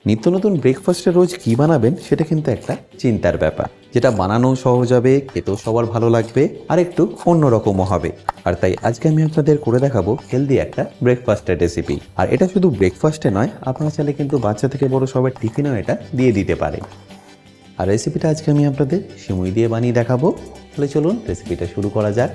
নিত্য নতুন ব্রেকফাস্টে রোজ কী বানাবেন সেটা কিন্তু একটা চিন্তার ব্যাপার, যেটা বানানোও সহজ হবে, খেতেও সবার ভালো লাগবে আর একটু অন্যরকমও হবে। আর তাই আজকে আমি আপনাদের করে দেখাবো হেলদি একটা ব্রেকফাস্টের রেসিপি। আর এটা শুধু ব্রেকফাস্টে নয়, আপনারা চাইলে কিন্তু বাচ্চা থেকে বড় সবার টিফিনেও এটা দিয়ে দিতে পারে। আর রেসিপিটা আজকে আমি আপনাদের সিমুই দিয়ে বানিয়ে দেখাবো। তাহলে চলুন রেসিপিটা শুরু করা যাক।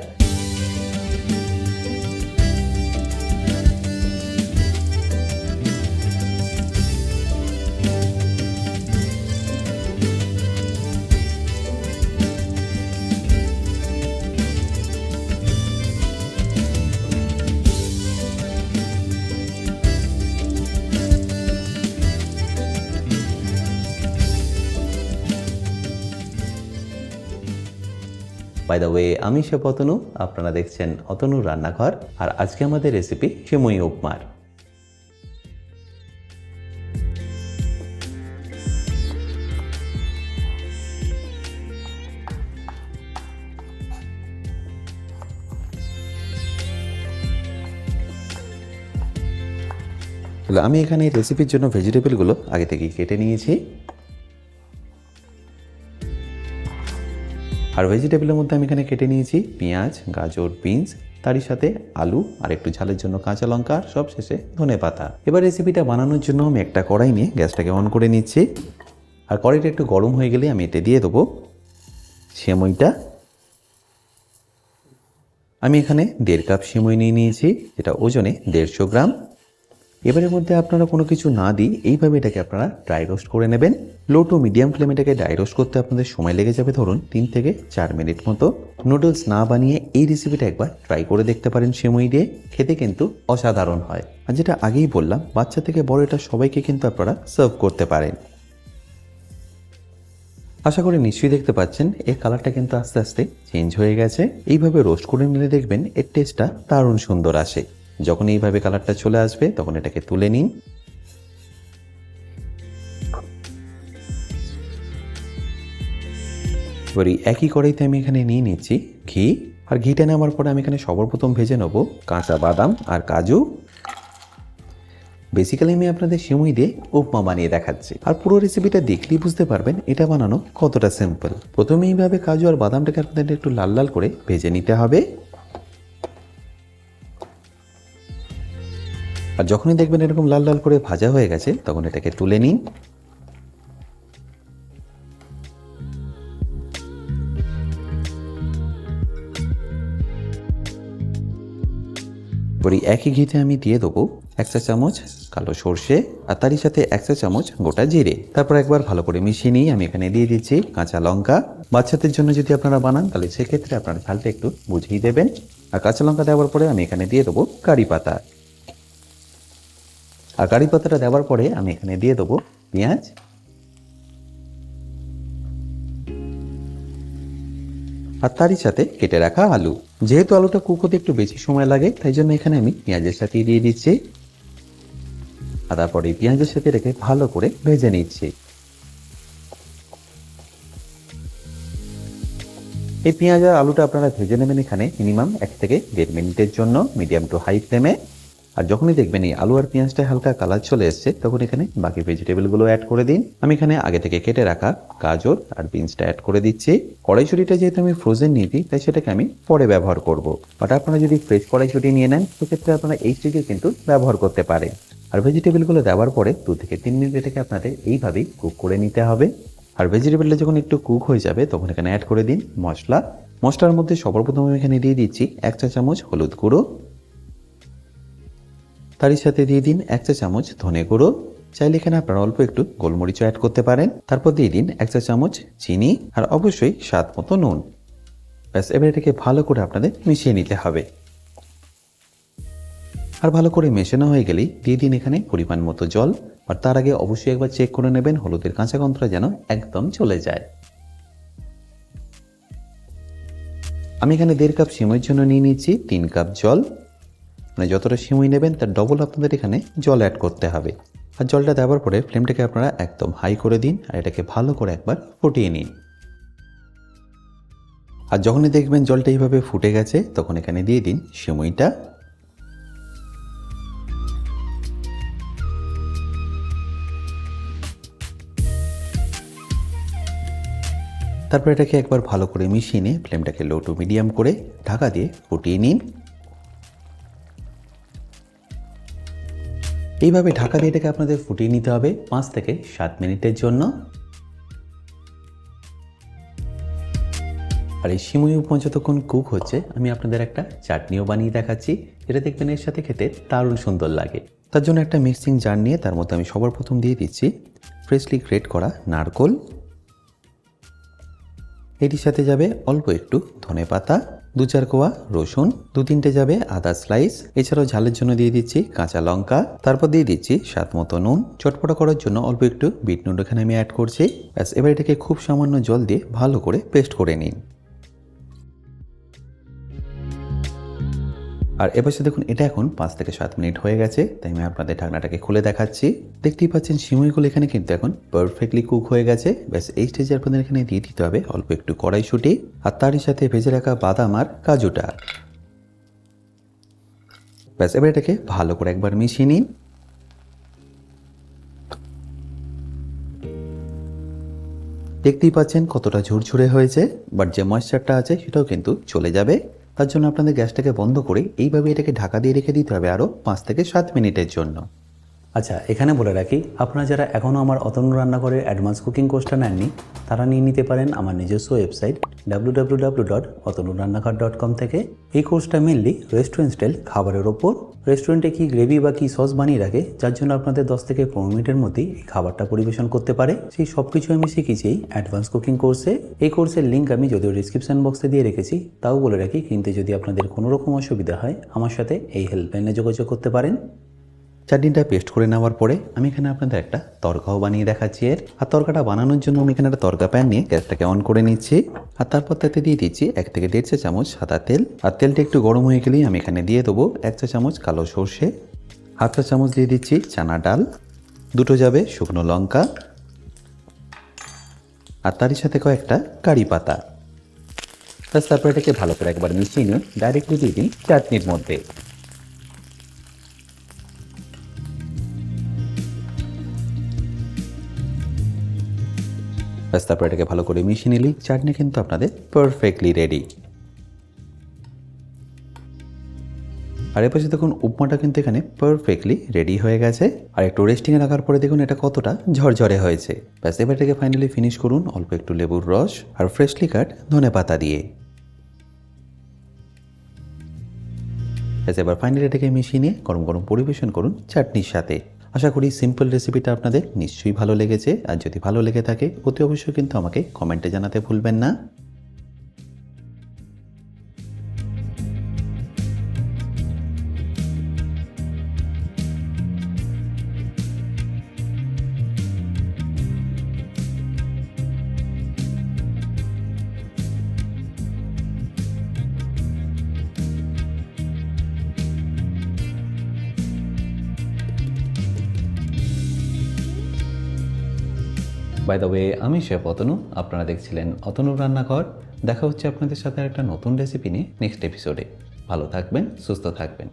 বাই দ্য ওয়ে, আমি শেফ অতনু, আপনারা দেখছেন অতনুর রান্নাঘর। আর আজকে আমাদের রেসিপি সিমুই উপমার। আমি এখানে রেসিপির জন্য ভেজিটেবলগুলো আগে থেকেই কেটে নিয়েছি। আর ভেজিটেবলের মধ্যে আমি এখানে কেটে নিয়েছি পেঁয়াজ, গাজর, বিনস, তারই সাথে আলু আর একটু ঝালের জন্য কাঁচা লঙ্কা, আর সব শেষে ধনেপাতা। এবার রেসিপিটা বানানোর জন্য আমি একটা কড়াই নিয়ে গ্যাসটাকে অন করে নিচ্ছি। আর কড়াইটা একটু গরম হয়ে গেলে আমি এতে দিয়ে দেবো সেমইটা। আমি এখানে 1.5 কাপ সেমই নিয়ে নিয়েছি, যেটা ওজনে 150 গ্রাম। এবারের মধ্যে আপনারা কোনো কিছু না দিই এইভাবে এটাকে আপনারা ড্রাই রোস্ট করে নেবেন। লো টু মিডিয়াম ফ্লেমে এটাকে ড্রাই রোস্ট করতে আপনাদের সময় লেগে যাবে ধরুন 3 থেকে 4 মিনিট মতো। নুডলস না বানিয়ে এই রেসিপিটা একবার ট্রাই করে দেখতে পারেন সেমই দিয়ে, খেতে কিন্তু অসাধারণ হয়। আর যেটা আগেই বললাম, বাচ্চা থেকে বড় এটা সবাইকে কিন্তু আপনারা সার্ভ করতে পারেন। আশা করি নিশ্চয়ই দেখতে পাচ্ছেন এর কালারটা কিন্তু আস্তে আস্তে চেঞ্জ হয়ে গেছে। এইভাবে রোস্ট করে নিলে দেখবেন এর টেস্টটা দারুণ সুন্দর আসে। যখন এইভাবে কালারটা চলে আসবে তখন এটাকে তুলে নিন। এবার এই একই কড়াইতে আমি এখানে নিয়ে নিচ্ছি ঘি। আর ঘিটা নেওয়ার পরে আমি এখানে সর্বপ্রথম ভেজে নেব কাঁচা বাদাম আর কাজু। বেসিক্যালি আমি আপনাদের সিমুই দিয়ে উপমা বানিয়ে দেখাচ্ছি, আর পুরো রেসিপিটা দেখলেই বুঝতে পারবেন এটা বানানো কতটা সিম্পল। প্রথমে এইভাবে কাজু আর বাদামটাকে আপনাদের একটু লাল লাল করে ভেজে নিতে হবে। আর যখনই দেখবেন এরকম লাল লাল করে ভাজা হয়ে গেছে তখন এটাকে তুলে নিন। পরে একই ঘিতে আমি দিয়ে দেবো 1 চা চামচ কালো সর্ষে, আর তারই সাথে 1 চা চামচ গোটা জিরে। তারপর একবার ভালো করে মিশিয়ে নিই আমি এখানে দিয়ে দিচ্ছি কাঁচা লঙ্কা। বাচ্চাদের জন্য যদি আপনারা বানান তাহলে সেক্ষেত্রে আপনারা ঝালটা একটু বুঝিয়ে দেবেন। আর কাঁচা লঙ্কা দেওয়ার পরে আমি এখানে দিয়ে দেবো কারি পাতা। আর কারি পাতাটা দেওয়ার পরে আমি এখানে দিয়ে দেবো পেঁয়াজ। আর তারই সাথে কেটে রাখা আলু। যেহেতু আলুটা কুক হতে একটু বেশি সময় লাগে তাই জন্য এখানে আমি পেঁয়াজের সাথে দিয়ে দিচ্ছি। আর তারপরে পেঁয়াজের সাথে রেখে ভালো করে ভেজে নিচ্ছি। এই পেঁয়াজ আর আলুটা আপনারা ভেজে নেবেন এখানে মিনিমাম 1 থেকে 1.5 মিনিটের জন্য মিডিয়াম টু হাই ফ্লেমে। আর যখনই দেখবেন এই আলু আর পেঁয়াজটা হালকা কালার চলে এসছে তখন এখানে বাকি ভেজিটেবলগুলো অ্যাড করে দিন। আমি এখানে আগে থেকে কেটে রাখা গাজর আর বিনসটা অ্যাড করে দিচ্ছি। কড়াইশুঁটিটা যেহেতু আমি ফ্রোজেন নিয়েছি তাই সেটাকে আমি পরে ব্যবহার করব। বাট আপনারা যদি ফ্রেশ কড়াইশুঁটি নিয়ে নেন সেক্ষেত্রে আপনারা এই স্টেজে কিন্তু ব্যবহার করতে পারেন। আর ভেজিটেবলগুলো দেওয়ার পরে 2 থেকে 3 মিনিট এটাকে আপনাদের এইভাবেই কুক করে নিতে হবে। আর ভেজিটেবলটা যখন একটু কুক হয়ে যাবে তখন এখানে অ্যাড করে দিন মশলা। মশলার মধ্যে সর্বপ্রথম আমি এখানে দিয়ে দিচ্ছি 1 চা চামচ হলুদ গুঁড়ো। তারই সাথে দিয়ে দিন 1 চা চামচ ধনে গুঁড়ো। চাইলে এখানে আপনারা অল্প একটু গোলমরিচও অ্যাড করতে পারেন। তারপর দিয়ে দিন 1 চা চামচ চিনি আর অবশ্যই স্বাদ মতো নুন। ব্যাস, এবার এটাকে ভালো করে আপনাদের মিশিয়ে নিতে হবে। আর ভালো করে মেশানো হয়ে গেলেই দিয়ে দিন এখানে পরিমাণ মতো জল। আর তার আগে অবশ্যই একবার চেক করে নেবেন হলুদের কাঁচা গন্ধটা যেন একদম চলে যায়। আমি এখানে 1.5 কাপ সিমইয়ের জন্য নিয়ে নিচ্ছি 3 কাপ জল। মানে যতটা সিমই নেবেন তার ডবল আপনাদের এখানে জল অ্যাড করতে হবে। আর জলটা দেওয়ার পরে ফ্লেমটাকে আপনারা একদম হাই করে দিন আর এটাকে ভালো করে একবার ফুটিয়ে নিন। আর যখনই দেখবেন জলটা এইভাবে ফুটে গেছে তখন এখানে দিয়ে দিন সিমইটা। তারপর এটাকে একবার ভালো করে মিশিয়ে নিয়ে ফ্লেমটাকে লো টু মিডিয়াম করে ঢাকা দিয়ে ফুটিয়ে নিন। এইভাবে ঢাকা দিয়ে এটাকে আপনাদের ফুটিয়ে নিতে হবে 5 থেকে 7 মিনিটের জন্য। আর এই সিমুই উপমা যতক্ষণ কুক হচ্ছে আমি আপনাদের একটা চাটনিও বানিয়ে দেখাচ্ছি, যেটা দেখবেন এর সাথে খেতে দারুণ সুন্দর লাগে। তার জন্য একটা মিক্সিং জার নিয়ে তার মধ্যে আমি সবার প্রথম দিয়ে দিচ্ছি ফ্রেশলি গ্রেট করা নারকোল। এটির সাথে যাবে অল্প একটু ধনেপাতা, 2-4 কোয়া রসুন, 2-3টে যাবে আদা স্লাইস, এছাড়াও ঝালের জন্য দিয়ে দিচ্ছি কাঁচা লঙ্কা, তারপর দিয়ে দিচ্ছি স্বাদ মতো নুন। চটপটা করার জন্য অল্প একটু বিট নুন এখানে আমি অ্যাড করছি। ব্যাস, এবার এটাকে খুব সামান্য জল দিয়ে ভালো করে পেস্ট করে নিন। আর এবার দেখুন এটা এখন 5 থেকে 7 মিনিট হয়ে গেছে, তাই আমি আপনাদের ঢাকনাটাকে খুলে দেখাচ্ছি। দেখতেই পাচ্ছেন সিমুইগুলো এখানে কিন্তু এখন পারফেক্টলি কুক হয়ে গেছে। ব্যাস, এই স্টেজে আপনাদের এখানে দিয়ে দিতে হবে অল্প একটু কড়াইশুঁটি, আর তারই সাথে ভেজে রাখা বাদাম আর কাজুটা। ব্যাস, এবার এটাকে ভালো করে একবার মিশিয়ে নিন। দেখতেই পাচ্ছেন কতটা ঝুরঝুরে হয়েছে, বাট যে ময়েশ্চারটা আছে সেটাও কিন্তু চলে যাবে। তার জন্য আপনাদের গ্যাসটাকে বন্ধ করে এইভাবে এটাকে ঢাকা দিয়ে রেখে দিতে হবে আরও 5 থেকে 7 মিনিটের জন্য। আচ্ছা, এখানে বলে রাখি, আপনারা যারা এখনও আমার অতনু রান্নাঘরের অ্যাডভান্স কুকিং কোর্সটা নেননি তারা নিয়ে নিতে পারেন আমার নিজস্ব ওয়েবসাইট www.otonurannakar.com থেকে। এই কোর্সটা মেনলি রেস্টুরেন্ট স্টাইল খাবারের ওপর। রেস্টুরেন্টে কি গ্রেভি বা কি সস বানিয়ে রাখে যার জন্য আপনাদের 10 থেকে 15 মিনিটের মধ্যেই এই খাবারটা পরিবেশন করতে পারে, সেই সব কিছু আমি শিখেছি এই অ্যাডভান্স কুকিং কোর্সে। এই কোর্সের লিঙ্ক আমি যদিও ডিসক্রিপশন বক্সে দিয়ে রেখেছি, তাও বলে রাখি কিনতে যদি আপনাদের কোনো রকম অসুবিধা হয় আমার সাথে এই হেল্পলাইনে যোগাযোগ করতে পারেন। চাটনিটা পেস্ট করে নেওয়ার পরে আমি এখানে আপনাদের একটা তরকাও বানিয়ে দেখাচ্ছি এর। আর তরকাটা বানানোর জন্য আমি এখানে একটা তরকা প্যান নিয়ে গ্যাসটাকে অন করে নিচ্ছি। আর তারপর তাতে দিয়ে দিচ্ছি 1 থেকে 1.5 চা চামচ সাদা তেল। আর তেলটা একটু গরম হয়ে গেলেই আমি এখানে দিয়ে দেবো 1 চা চামচ কালো সর্ষে, 1/2 চা চামচ দিয়ে দিচ্ছি চানা ডাল, 2টো যাবে শুকনো লঙ্কা, আর তারই সাথে কয়েকটা কারি পাতা। তারপর এটাকে ভালো করে একবার মিশিয়ে নিয়ে ডাইরেক্টলি দিয়ে দিন চাটনির মধ্যে। ব্যাস, তারপর এটাকে ভালো করে মিশিয়ে নিলেই চাটনি কিন্তু আপনাদের পারফেক্টলি রেডি। আর এরপর দেখুন উপমাটা কিন্তু এখানে পারফেক্টলি রেডি হয়ে গেছে। আর একটু রেস্টিংয়ে রাখার পরে দেখুন এটা কতটা ঝরঝরে হয়েছে। ব্যাস, এবার এটাকে ফাইনালি ফিনিশ করুন অল্প একটু লেবুর রস আর ফ্রেশলি কাট ধনেপাতা দিয়ে। ব্যাস, এবার ফাইনালি এটাকে মিশিয়ে নিয়ে গরম গরম পরিবেশন করুন চাটনির সাথে। আশা করি সিম্পল রেসিপিটা আপনাদের নিশ্চয়ই ভালো লেগেছে। আর যদি ভালো লেগে থাকে অতি অবশ্যই কিন্তু আমাকে কমেন্টে জানাতে ভুলবেন না। বাই দ্য ওয়ে, আমি শেফ অতনু, আপনারা দেখছিলেন অতনুর রান্নাঘর। দেখা হচ্ছে আপনাদের সাথে একটা নতুন রেসিপি নিয়ে নেক্সট এপিসোডে। ভালো থাকবেন, সুস্থ থাকবেন।